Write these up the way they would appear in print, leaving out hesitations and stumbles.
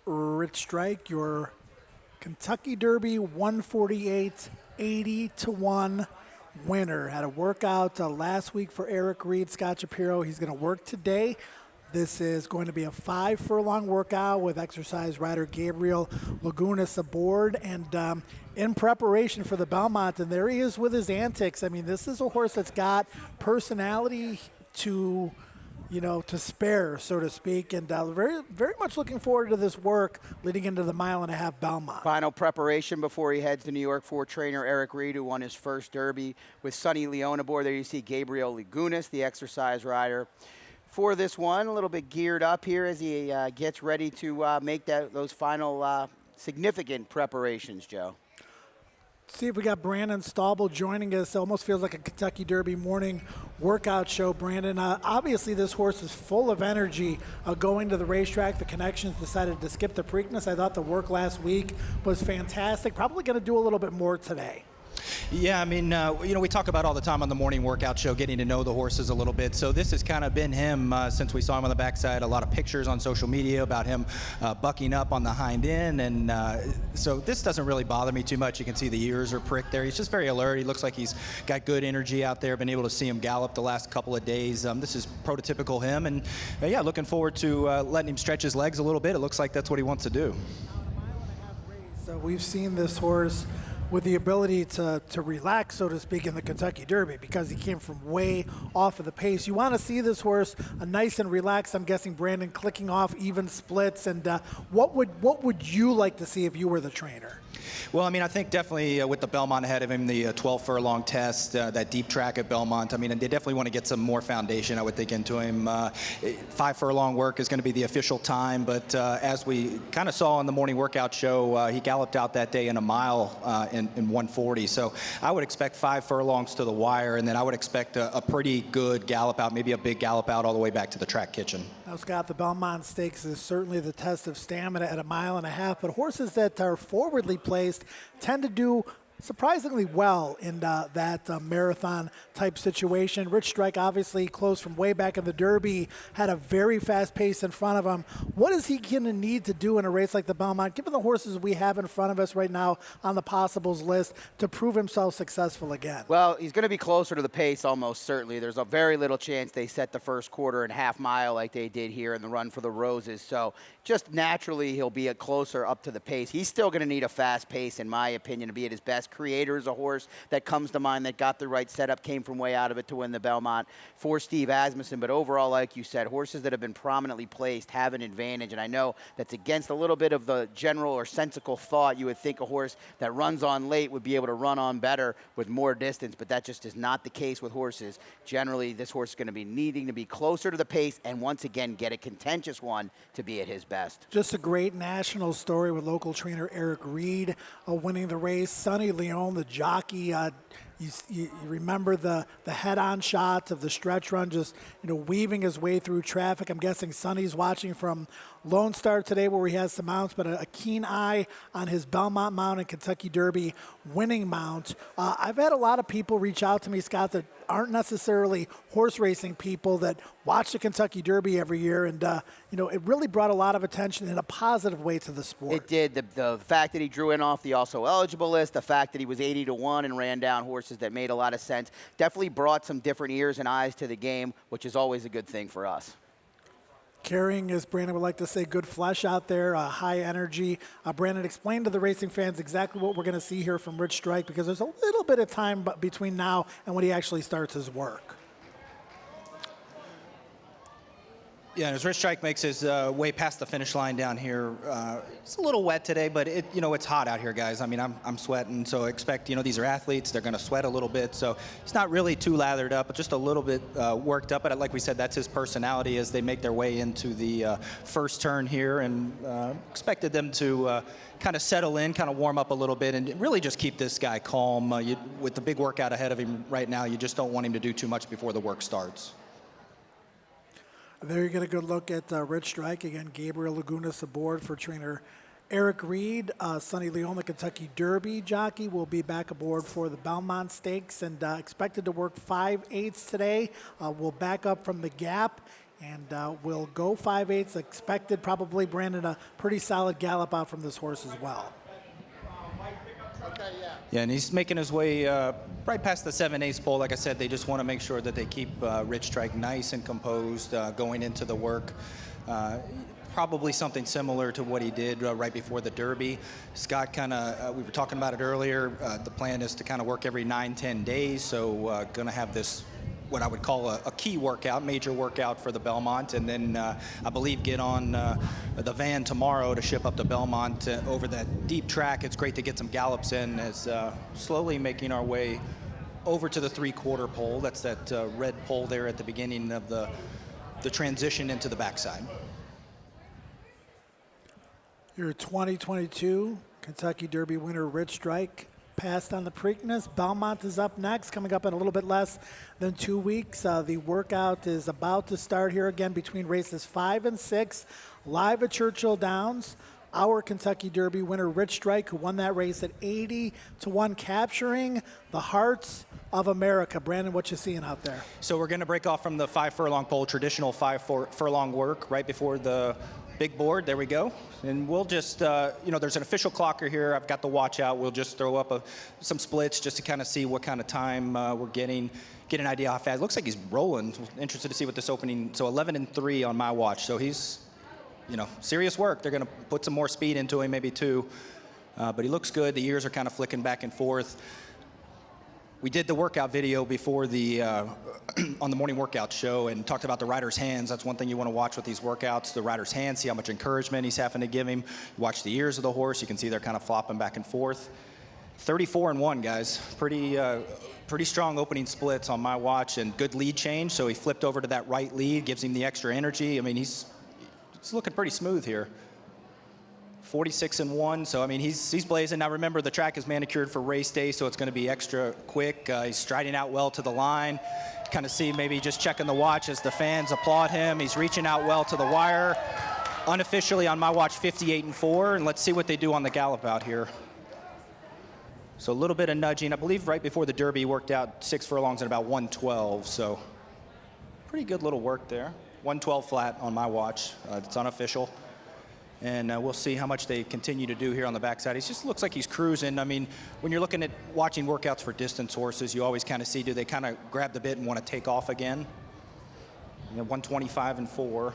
Rich Strike, your Kentucky Derby 148, 80-1 winner. Had a workout last week for Eric Reed, Scott Shapiro. He's going to work today. This is going to be a 5 furlong workout with exercise rider Gabriel Lagunas aboard and in preparation for the Belmont. And there he is with his antics. I mean, this is a horse that's got personality to spare, so to speak, and very, very much looking forward to this work leading into the mile-and-a-half Belmont. Final preparation before he heads to New York for trainer Eric Reed, who won his first Derby with Sonny Leone aboard. There you see Gabriel Lagunas, the exercise rider for this one. A little bit geared up here as he gets ready to make those final significant preparations, Joe. See if we got Brandon Staubel joining us. Almost feels like a Kentucky Derby morning workout show, Brandon. Obviously, this horse is full of energy going to the racetrack. The Connections decided to skip the Preakness. I thought the work last week was fantastic. Probably going to do a little bit more today. Yeah, I mean, we talk about all the time on the morning workout show, getting to know the horses a little bit. So this has kind of been him since we saw him on the backside. A lot of pictures on social media about him bucking up on the hind end. And so this doesn't really bother me too much. You can see the ears are pricked there. He's just very alert. He looks like he's got good energy out there. Been able to see him gallop the last couple of days. This is prototypical him. And yeah, looking forward to letting him stretch his legs a little bit. It looks like that's what he wants to do. So we've seen this horse with the ability to relax, so to speak, in the Kentucky Derby because he came from way off of the pace. You want to see this horse nice and relaxed. I'm guessing Brandon clicking off even splits. And what would you like to see if you were the trainer? Well, I mean, I think definitely with the Belmont ahead of him, the 12 furlong test, that deep track at Belmont, I mean, they definitely want to get some more foundation, I would think, into him. 5 furlong work is going to be the official time, but as we kind of saw on the morning workout show, he galloped out that day in a mile in 140. So I would expect 5 furlongs to the wire, and then I would expect a pretty good gallop out, maybe a big gallop out all the way back to the track kitchen. Now, Scott, the Belmont Stakes is certainly the test of stamina at a mile-and-a-half, but horses that are forwardly placed tend to do surprisingly well in that marathon type situation. Rich Strike, obviously close from way back in the Derby, had a very fast pace in front of him. What is he going to need to do in a race like the Belmont, given the horses we have in front of us right now on the possibles list, to prove himself successful again? Well, he's going to be closer to the pace almost certainly. There's a very little chance they set the first quarter and half mile like they did here in the Run for the Roses. So just naturally he'll be closer up to the pace. He's still going to need a fast pace, in my opinion, to be at his best. Creator is a horse that comes to mind that got the right setup, came from way out of it to win the Belmont for Steve Asmussen. But overall, like you said, horses that have been prominently placed have an advantage. And I know that's against a little bit of the general or sensical thought. You would think a horse that runs on late would be able to run on better with more distance, but that just is not the case with horses. Generally, this horse is going to be needing to be closer to the pace and once again get a contentious one to be at his best. Just a great national story with local trainer Eric Reed winning the race. Sonny Leone, the jockey, you remember the head-on shots of the stretch run, just weaving his way through traffic. I'm guessing Sonny's watching from Lone Star today where he has some mounts, but a keen eye on his Belmont mount and Kentucky Derby winning mount. I've had a lot of people reach out to me, Scott, that aren't necessarily horse racing people that watch the Kentucky Derby every year, and it really brought a lot of attention in a positive way to the sport. It did. The fact that he drew in off the also eligible list, the fact that he was 80-1 and ran down horses that made a lot of sense, definitely brought some different ears and eyes to the game, which is always a good thing for us. Carrying, as Brandon would like to say, good flesh out there, high energy. Brandon, explain to the racing fans exactly what we're going to see here from Rich Strike, because there's a little bit of time between now and when he actually starts his work. Yeah, as Rich Strike makes his way past the finish line down here, it's a little wet today, but it's hot out here, guys. I mean, I'm sweating, so expect, these are athletes. They're going to sweat a little bit, so he's not really too lathered up, but just a little bit worked up. But like we said, that's his personality as they make their way into the first turn here, and expected them to kind of settle in, kind of warm up a little bit, and really just keep this guy calm. With the big workout ahead of him right now, you just don't want him to do too much before the work starts. There you get a good look at Rich Strike. Again, Gabriel Lagunas aboard for trainer Eric Reed. Sonny Leone, the Kentucky Derby jockey, will be back aboard for the Belmont Stakes and expected to work 5/8 today. Will back up from the gap and will go 5/8. Expected probably, Brandon, a pretty solid gallop out from this horse as well. Yeah, and he's making his way right past the 7/8 pole. Like I said, they just want to make sure that they keep Rich Strike nice and composed going into the work. Probably something similar to what he did right before the Derby. Scott we were talking about it earlier, the plan is to kind of work every 9-10 days, so going to have this, what I would call a key workout, major workout for the Belmont, and then I believe get on the van tomorrow to ship up to Belmont over that deep track. It's great to get some gallops in as slowly making our way over to the 3/4 pole. That's that red pole there at the beginning of the transition into the backside. Your 2022 Kentucky Derby winner, Rich Strike, passed on the Preakness. Belmont is up next, coming up in a little bit less than 2 weeks. The workout is about to start here again between races 5 and 6, live at Churchill Downs. Our Kentucky Derby winner, Rich Strike, who won that race at 80-1, capturing the hearts of America. Brandon, what you seeing out there? So we're going to break off from the 5 furlong pole, traditional 5 furlong work right before the big board. There we go. And we'll just, there's an official clocker here. I've got the watch out. We'll just throw up some splits just to kind of see what kind of time we're getting, get an idea how fast. It looks like he's rolling. Interested to see what this opening, so 11-3 on my watch. So he's, serious work. They're going to put some more speed into him, maybe 2. But he looks good. The ears are kind of flicking back and forth. We did the workout video before the on the morning workout show and talked about the rider's hands. That's one thing you want to watch with these workouts, the rider's hands, see how much encouragement he's having to give him. Watch the ears of the horse. You can see they're kind of flopping back and forth. 34-1, guys. Pretty strong opening splits on my watch and good lead change. So he flipped over to that right lead, gives him the extra energy. I mean, he's looking pretty smooth here. 46-1, so I mean he's blazing. Now remember, the track is manicured for race day, so it's going to be extra quick. He's striding out well to the line. Kind of see maybe just checking the watch as the fans applaud him. He's reaching out well to the wire. Unofficially on my watch, 58-4, and let's see what they do on the gallop out here. So a little bit of nudging. I believe right before the Derby he worked out 6 furlongs at about 112, so pretty good little work there. 112 flat on my watch. It's unofficial. And we'll see how much they continue to do here on the backside. He just looks like he's cruising. I mean, when you're looking at watching workouts for distance horses, you always kind of see, do they kind of grab the bit and want to take off again? 125-4.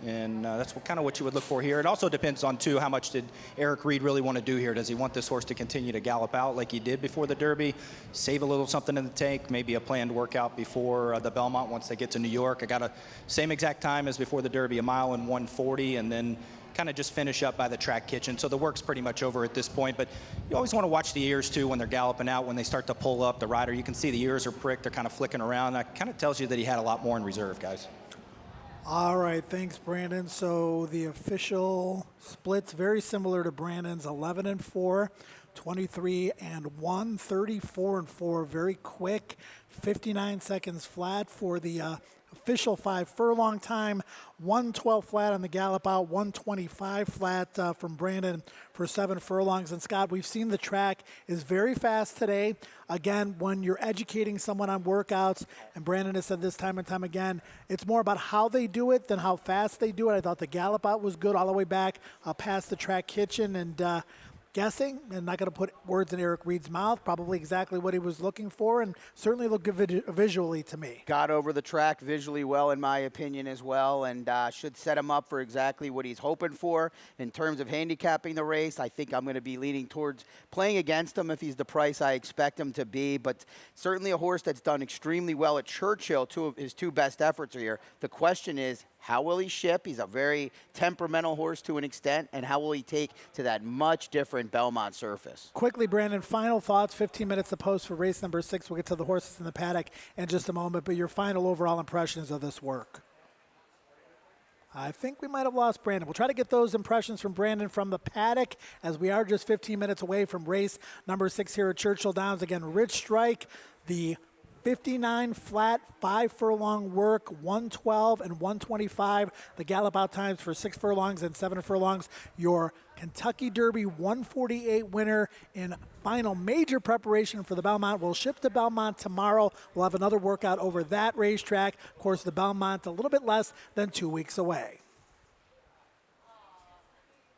And that's kind of what you would look for here. It also depends on, too, how much did Eric Reed really want to do here. Does he want this horse to continue to gallop out like he did before the Derby, save a little something in the tank, maybe a planned workout before the Belmont once they get to New York? I got a same exact time as before the Derby, 1:01:40, and then kind of just finish up by the track kitchen. So the work's pretty much over at this point, but you always want to watch the ears too when they're galloping out, when they start to pull up the rider. You can see the ears are pricked, they're kind of flicking around. That kind of tells you that he had a lot more in reserve, guys. All right, thanks, Brandon. So the official splits very similar to Brandon's: 11-4, 23-1, 34-4. Very quick, 59 seconds flat for the official 5 furlong time, 112 flat on the gallop out, 125 flat from Brandon for 7 furlongs. And Scott, we've seen the track is very fast today. Again, when you're educating someone on workouts, and Brandon has said this time and time again, it's more about how they do it than how fast they do it. I thought the gallop out was good all the way back past the track kitchen, and guessing, and not going to put words in Eric Reed's mouth, probably exactly what he was looking for, and certainly looked good visually to me. Got over the track visually well, in my opinion, as well, and should set him up for exactly what he's hoping for in terms of handicapping the race. I think I'm going to be leaning towards playing against him if he's the price I expect him to be, but certainly a horse that's done extremely well at Churchill. His two best efforts are here. The question is, how will he ship? He's a very temperamental horse to an extent, and how will he take to that much different Belmont surface? Quickly, Brandon, final thoughts, 15 minutes to post for race number 6. We'll get to the horses in the paddock in just a moment, but your final overall impressions of this work. I think we might have lost Brandon. We'll try to get those impressions from Brandon from the paddock, as we are just 15 minutes away from race number 6 here at Churchill Downs. Again, Rich Strike, the 59 flat, 5 furlong work, 112 and 125. The gallop out times for 6 furlongs and 7 furlongs. Your Kentucky Derby 148 winner in final major preparation for the Belmont. We'll ship to Belmont tomorrow. We'll have another workout over that racetrack. Of course, the Belmont a little bit less than 2 weeks away.